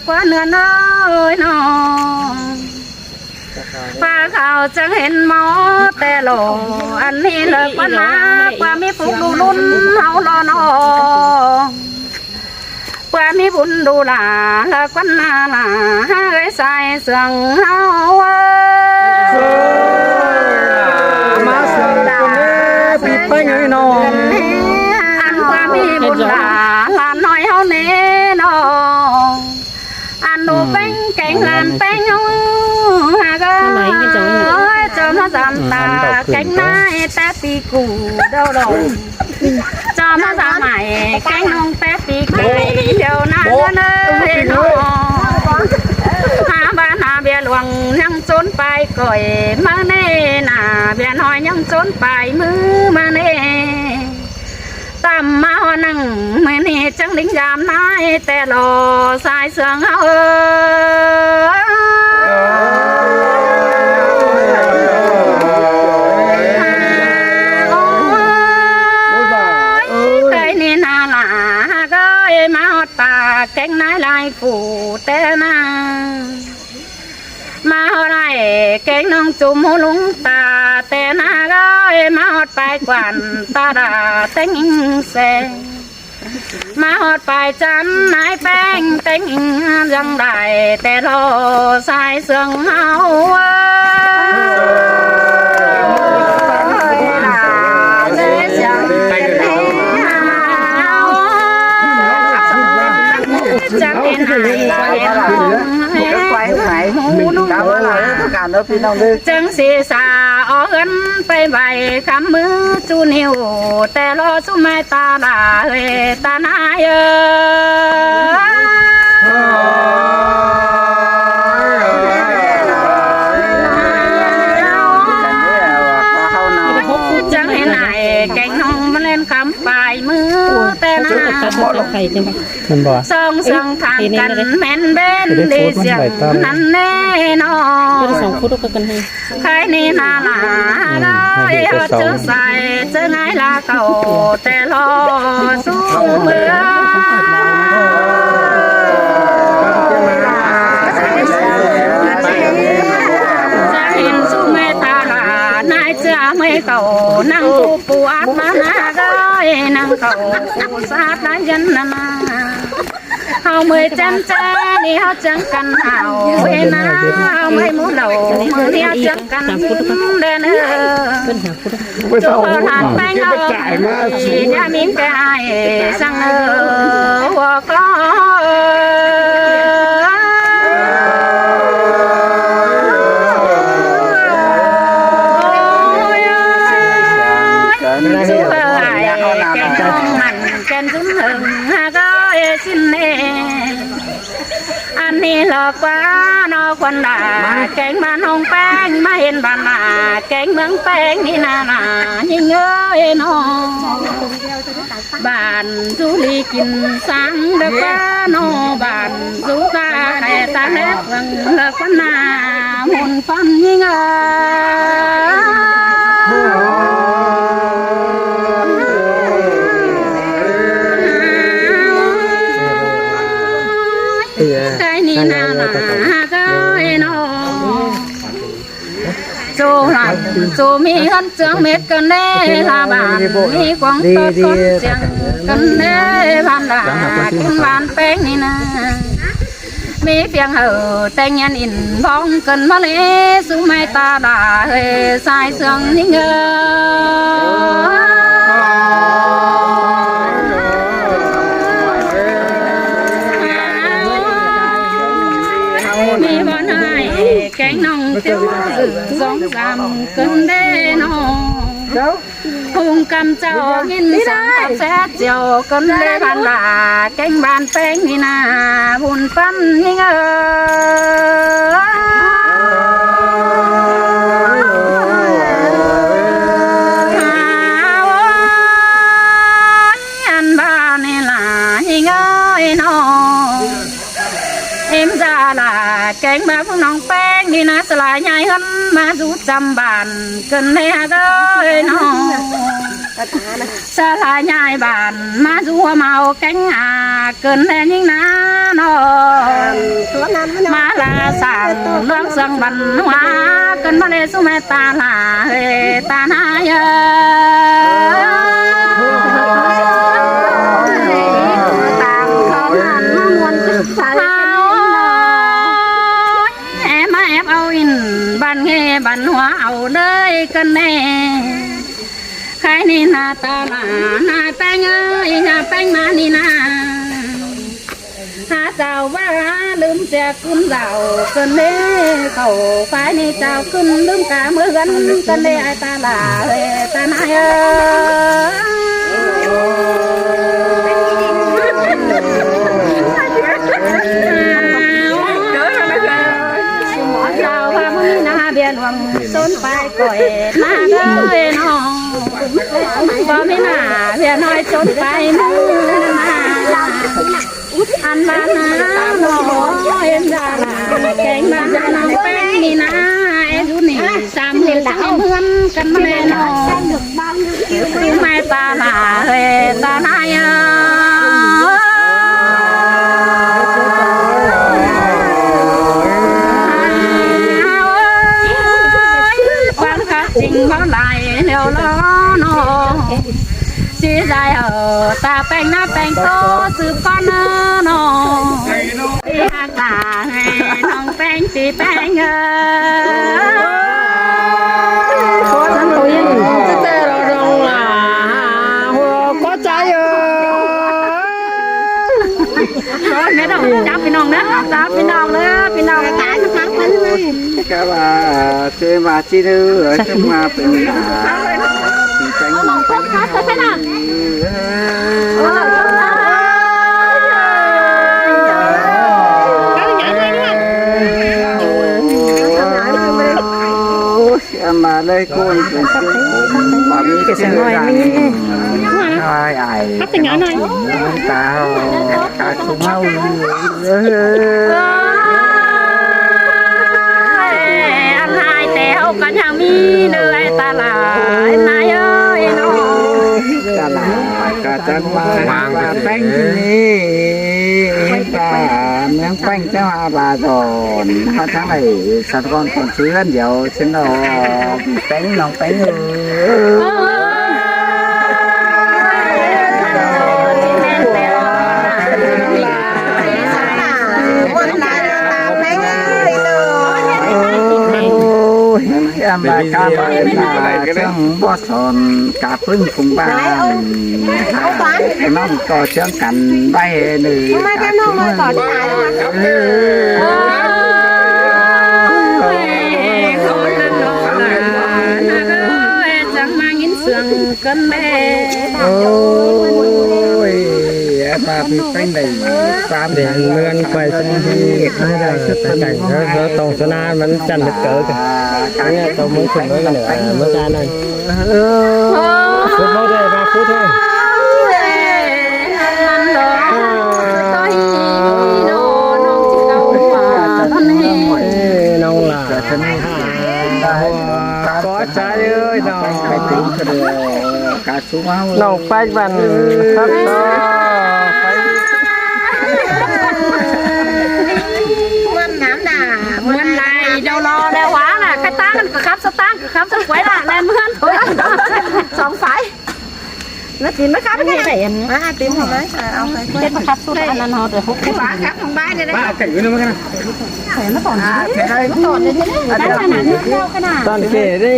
quá nửa nơi nó pha khảo chẳng hẹn mó tè lộ anh đi lời quá ná qua mi phục đu đun hậu lo nó qua mi bún đu là quán là hai sai sườn hậu má sườn con bị bay người nó ăn qua mi bún là nói hậu nè nó ăn đồ bánh cánh làn bánh cho nó giảm ta cánh nai té pi củ đâu đâu cho nó giảm mày cánh nông té pi cái điều na nơi nó ha ba na bia luồng nhang trốn bài còi mà nè na bia nói nhang trốn bài mứ mà nè tam ma hoa năng mày nè chẳng đính giảm nai té lò sai sương ơi cánh nái lại phủ té mà hồi này cánh nông chùm hô lúng ta té na gói mà hót bài quản ta đã tính xe mà hót bài chắn nái bánh tính răng đại té lô sai sương hao chẳng nên chẳng xì xa ở gần bay bay khám mưa chu nhiều tè lo chu mai ta đã về ta nai chẳng nên này cánh nông lên khám bài mưa tè na song song thangกันแม่นเบนดีเสียงนั้นแน่นอนใครนี่นาลาได้เจอใส่เจอไงลาเก่าแต่รอสู้เมื่อจะเห็นสู้เมตาลานายเจ้าไม่เก่านั่งปูปูอัดมาหน้าได้นั่งเก่าปูสาดได้ยันนาhào mười trăm cha đi hao chẳng cần hào về na hào mười mũ đầu mười đi hao chẳng cần đen cho hạt bánh ơi nhà miếng cái sang hoa có anh đi lọ quá nó quần đà cánh bàn hồng bánh mà hiện bàn là cánh mướn bánh đi là nhìn ơi nó bàn du ly kinh sáng được quá nó bàn du ca này ta nét vâng là con nà một phần nhìn ơi cái ni na là cái nó chỗ là chỗ mi hơn trương mét cần đê là bàn mi quăng tốt con chẳng cần đê bàn là kim bàn bén ni na mi phiền hở tên nhân in bóng cần mà lẽ xuống mai ta đã hơi sai sương ní ngờ mi bọn hai cánh nông tiêu giống giảm cơn đê nó hùng cầm trâu nghìn sáng tập xét chiều cơn đê bàn là cánh bàn bánh ni na buồn phân ni ngờ ăn ba này là ni ngờ nó em ra là cánh ba phong nòng bánh đi na sẽ lại nhai hơn mà rút trăm bàn cần nè gơi nó สลายยายบ้านมาจัวเมาแกงเกินแน่ยิ่งนาโนมาลาสั่งเรื่องเสียงบันหัวเกินมาเลยสุเมตาลาเฮตานาเยตามเขาหันมามวนสายแอบมาแอบเอาอินบันเฮบันหัวเอาเลยกันแน่ใครนี่นาตาลานาแป้งเอ้ยนาแป้งมานี่นาหาเจ้าว่าลืมเสียคุณเจ้ากันเล่เขาฝ่ายนี่เจ้าขึ้นลืมกาเมื่อกันกันเล่ไอตาลาเอ้ตาหนายเอ้เจ้าว่ามึงนาเบียนวังส้นไปก่อยนาเลยน้องบ่ไม่น่าเบียน้อยจนไปมือนาอันบ้านนาโน้เอ็นดาลาแกงบ้านนาแป้งนี่นาเอ็นดูนี่สามเดือนสามเพื่อนกันมาเลยน้องไม่ตาลาเฮตาหนายความคัดจริงเพราะไหลเดียวล้อนอสีใจตาแป้งหน้าแป้งโตสืบก้อนนอที่หักตาให้น้องแป้งสีแป้งฉันตัวยังจะเจอเราลงล่ะหัวก็ใจไม่ต้องจับพี่น้องนะจับพี่น้องเลยพี่น้องตายสักครั้งไปเลย ก็ว่าเจมาจีนึจะมาเป็นสีแป้งน้องแป้งมาเลยกูเป็นสิ่งมามีเสียงอะไรมีไอ้ไอ้ตาตาคุ้มเอาอันนายแต่เอากันยังมีเนื้อตาลายนายเอ้ยน้องตาลากาจันมาวางแป้งที่นี่ปลาเมืองแป้งเจ้าอาบาดอนเขาทั้งไหนสัตว์ก้อนคนซื้อเดี๋ยวฉันเอาแป้งน้องแป้งมาข้ามมาเรื่องบ่อสอนกาพึ่งคุงบ้านน้องต่อเชื่อมกันใบหนึ่งมาแค่น้องมาต่อที่ไหนจังมายินเสียงกันแม่โอ้ยมาพี่เป็นไหนสามเดือนเงินไปสักทีให้ได้สักแต่งแล้วตรงสนามมันจันทร์เกิดเนี่ยตรงมือถึงด้วยกันเหรอเมื่อการนั้นพูดโน้ตเลยมาพูดthôiน้องล่ะฉันได้có trái ơiน้องไปถึงก็เดือดาสูงเอาน้องไปบันครับก็ไปมันน้ำหนามันไหลเดี๋ยวรอเดี๋ยวว้าน่ะใครตั้งกันก็ครับสตั้งก็ครับสวยล่ะแน่นเพื่อนสองสายนัดกินไหมครับไม่ได้มาติ้มของไหมเอาไปเด็ดมาครับสุดอันนั้นเหรอเดี๋ยวหุบบ้าครับของบ้านจะได้บ้าไก่อยู่นั่นมั้งนะไก่มาต่อนะไก่มาต่อเลยใช่ไหมได้ขนาดนี้เท่าขนาดตอนเก๋ดิ